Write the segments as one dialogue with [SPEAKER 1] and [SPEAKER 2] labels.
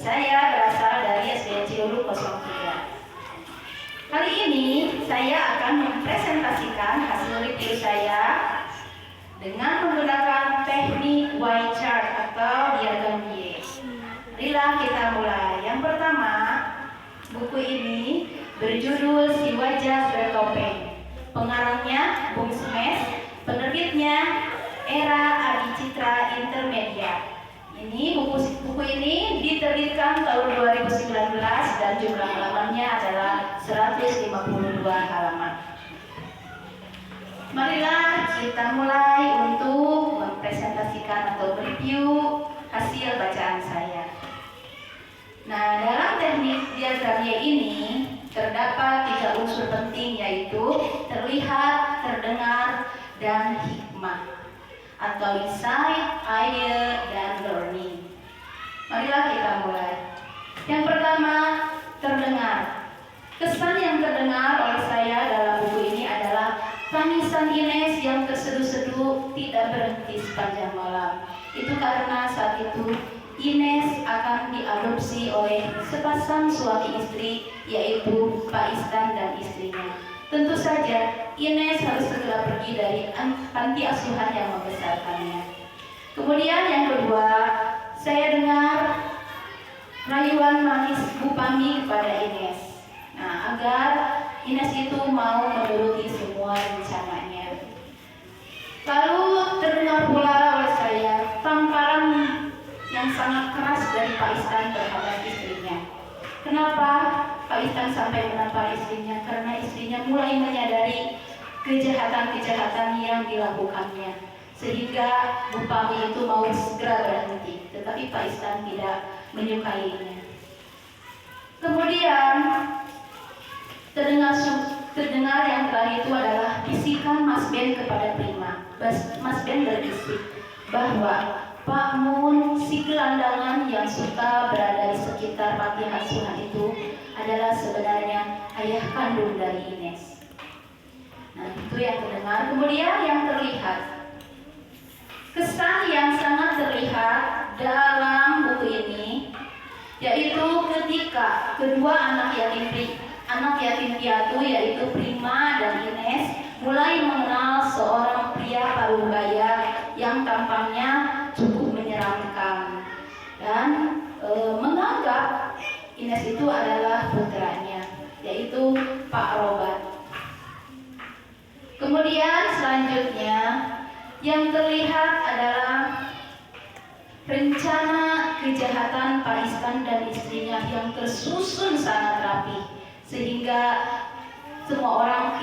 [SPEAKER 1] Saya berasal dari SD Ciledug 03. Kali ini saya akan mempresentasikan hasil review saya dengan menggunakan teknik Y chart atau diagram Y. Marilah kita mulai. Yang pertama, buku ini berjudul Si Wajah Bertopeng. Pengarangnya Bung Smash, penerbitnya Era Adicitra Intermedia. Ini buku ini diterbitkan tahun 2019 dan jumlah halamannya adalah 152 halaman. Marilah kita mulai untuk mempresentasikan atau mereview hasil bacaan saya. Nah, dalam teknik diagram Y ini terdapat 3 unsur penting, yaitu terlihat, terdengar, dan hikmah atau insight, idea, dan learning. Marilah kita mulai. Yang pertama, terdengar. Kesan yang terdengar oleh saya dalam buku ini adalah tangisan Ines yang terseduh-seduh tidak berhenti sepanjang malam. Itu karena saat itu Ines akan diadopsi oleh sepasang suami istri, yaitu Pak Istan dan istrinya. Tentu saja Ines harus segera pergi dari panti asuhan yang membesarkannya. Kemudian yang kedua, saya dengar rayuan manis Bu Pami kepada Ines. Nah, agar Ines itu mau menuruti semua rencananya. Lalu terdengar pula oleh saya tamparan yang sangat keras dari Pak Istan terhadap istrinya. Kenapa Pak Istan sampai menampar istrinya? Karena istrinya mulai menyadari kejahatan-kejahatan yang dilakukannya, sehingga Bu Pami itu mau segera berhenti, tetapi Pak Istan tidak menyukainya. Kemudian terdengar yang terakhir itu adalah bisikan Mas Ben kepada Prima. Mas Ben berbisik bahwa Pak Mun, si gelandangan yang suka berada di sekitar panti asuhan itu adalah sebenarnya ayah kandung dari Ines. Nah, itu yang terdengar. Kemudian yang terlihat, kesan yang sangat terlihat dalam buku ini, yaitu ketika kedua anak yatim piatu, yaitu Prima dan Ines, mulai mengenal seorang pria paruh baya yang tampangnya cukup menyeramkan dan menganggap Ines itu adalah putranya, yaitu Pak Robert. Kemudian selanjutnya yang terlihat adalah rencana kejahatan Pak Istan dan istrinya yang tersusun sangat rapi, sehingga semua orang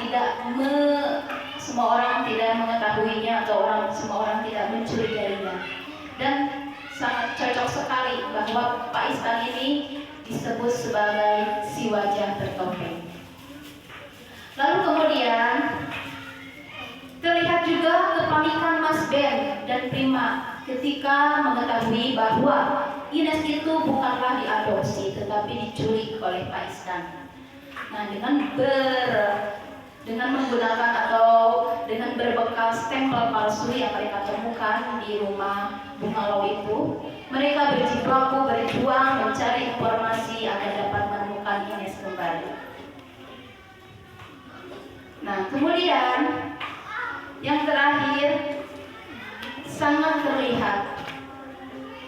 [SPEAKER 1] tidak mengetahuinya atau semua orang tidak mencurigainya. Dan sangat cocok sekali bahwa Pak Istan ini disebut sebagai si wajah bertopeng. Lalu kemudian terlihat juga kepanikan Mas Ben dan Prima ketika mengetahui bahwa Ines itu bukanlah diadopsi tetapi diculik oleh Pak Istan. Nah, dengan menggunakan atau dengan berbekal stempel palsu yang mereka temukan di rumah Bungalow itu, mereka berjibaku berjuang mencari informasi agar dapat menemukan Ines kembali. Nah, kemudian yang terakhir, sangat terlihat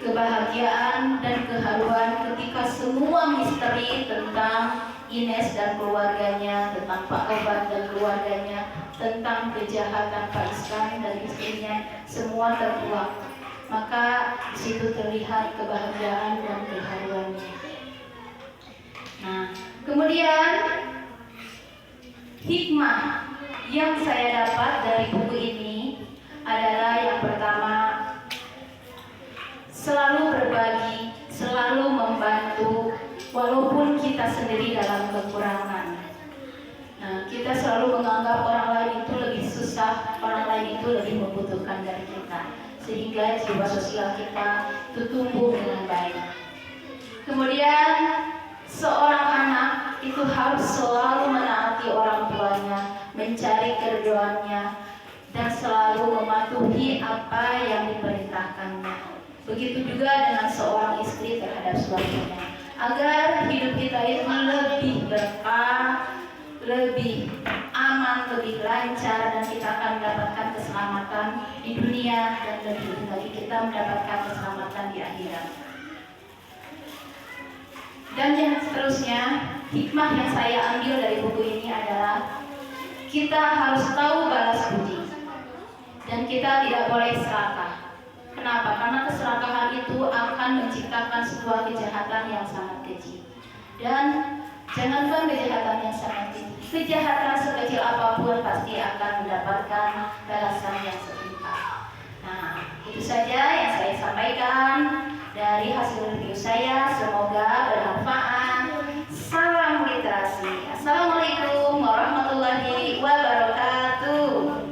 [SPEAKER 1] kebahagiaan dan keharuan ketika semua misteri tentang Ines dan keluarganya, tentang Pak Obat dan keluarganya, tentang kejahatan Pak Istan dan istrinya, semua terkuak. Maka di situ terlihat kebahagiaan dan keharuannya. Nah, kemudian hikmah yang saya dapat dari buku ini adalah yang pertama, selalu berbagi, selalu membantu, walaupun kita sendiri dalam kekurangan. Nah, kita selalu menganggap orang lain itu lebih susah, orang lain itu lebih membutuhkan dari kita, sehingga jiwa sosial kita itu tumbuh dengan baik. Kemudian seorang anak itu harus selalu menaati orang tuanya, mencari keriduannya, dan selalu mematuhi apa yang diperintahkannya. Begitu juga dengan seorang istri terhadap suaminya. Agar hidup kita itu lebih berkah, lebih aman, lebih lancar, dan kita akan mendapatkan keselamatan di dunia, dan lebih lagi kita mendapatkan keselamatan di akhirat. Dan yang seterusnya, hikmah yang saya ambil dari buku ini adalah kita harus tahu balas budi, dan kita tidak boleh serakah. Kenapa? Karena keserakahan itu akan menciptakan sebuah kejahatan yang sangat keji. Dan jangankan kejahatan yang sangat keji, kejahatan sekecil apapun pasti akan mendapatkan balasan yang setimpal. Nah, itu saja yang saya sampaikan dari hasil review saya. Semoga bermanfaat. Salam literasi. Assalamualaikum.